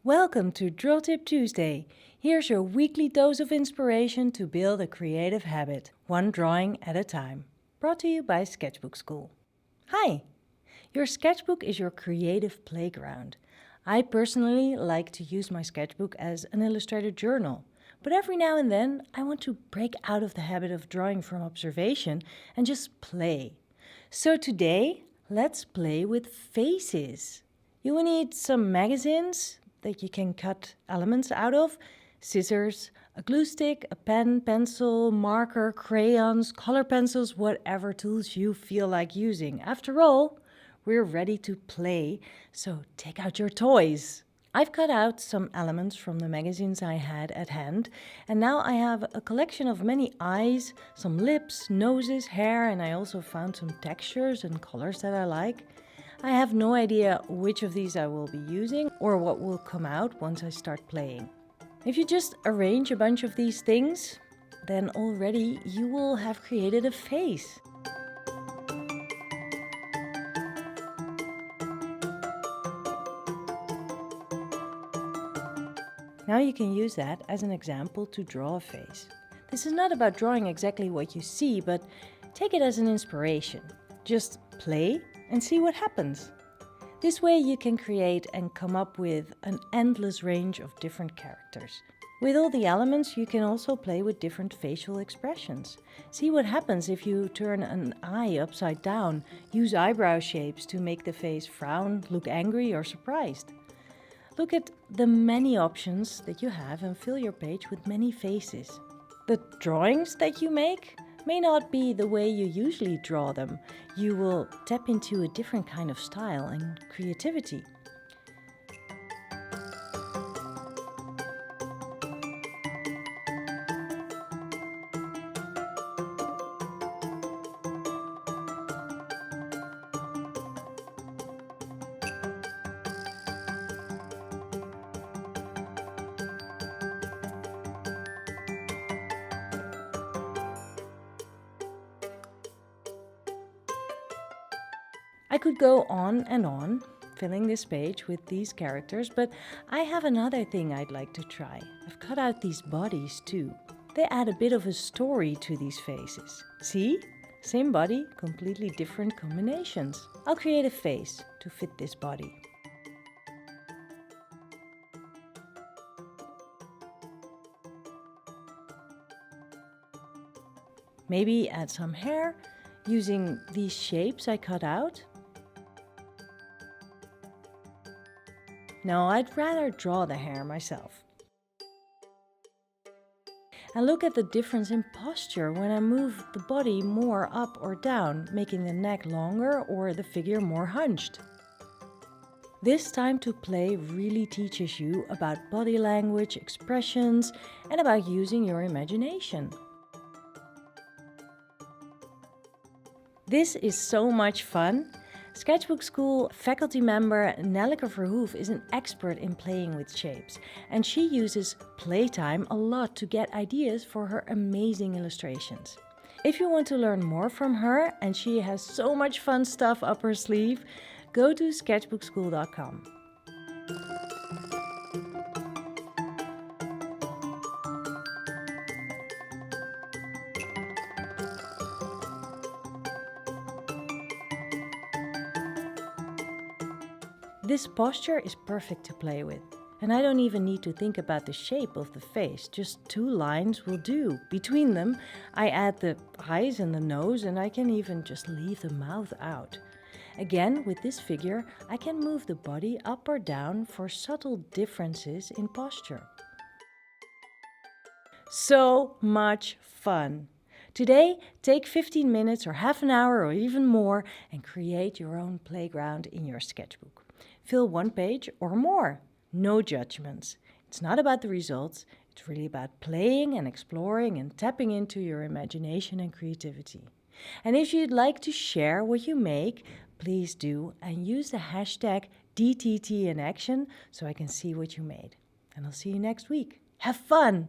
Welcome to Drill Tip Tuesday. Here's your weekly dose of inspiration to build a creative habit, one drawing at a time. Brought to you by Sketchbook School. Hi! Your sketchbook is your creative playground. I personally like to use my sketchbook as an illustrated journal, but every now and then I want to break out of the habit of drawing from observation and just play. So today, let's play with faces. You will need some magazines that you can cut elements out of, scissors, a glue stick, a pen, pencil, marker, crayons, color pencils, whatever tools you feel like using. After all, we're ready to play, so take out your toys. I've cut out some elements from the magazines I had at hand, and now I have a collection of many eyes, some lips, noses, hair, and I also found some textures and colors that I like. I have no idea which of these I will be using or what will come out once I start playing. If you just arrange a bunch of these things, then already you will have created a face. Now you can use that as an example to draw a face. This is not about drawing exactly what you see, but take it as an inspiration. Just play and see what happens. This way you can create and come up with an endless range of different characters. With all the elements, you can also play with different facial expressions. See what happens if you turn an eye upside down, use eyebrow shapes to make the face frown, look angry or surprised. Look at the many options that you have and fill your page with many faces. The drawings that you make may not be the way you usually draw them. You will tap into a different kind of style and creativity. I could go on and on, filling this page with these characters, but I have another thing I'd like to try. I've cut out these bodies too. They add a bit of a story to these faces. See? Same body, completely different combinations. I'll create a face to fit this body. Maybe add some hair using these shapes I cut out. No, I'd rather draw the hair myself. And look at the difference in posture when I move the body more up or down, making the neck longer or the figure more hunched. This time to play really teaches you about body language, expressions, and about using your imagination. This is so much fun. Sketchbook School faculty member Nelleke Verhoef is an expert in playing with shapes, and she uses playtime a lot to get ideas for her amazing illustrations. If you want to learn more from her, and she has so much fun stuff up her sleeve, go to sketchbookschool.com. This posture is perfect to play with, and I don't even need to think about the shape of the face, just two lines will do. Between them, I add the eyes and the nose, and I can even just leave the mouth out. Again, with this figure, I can move the body up or down for subtle differences in posture. So much fun! Today, take 15 minutes or half an hour or even more and create your own playground in your sketchbook. Fill one page or more. No judgments. It's not about the results. It's really about playing and exploring and tapping into your imagination and creativity. And if you'd like to share what you make, please do and use the hashtag DTT in action so I can see what you made. And I'll see you next week. Have fun!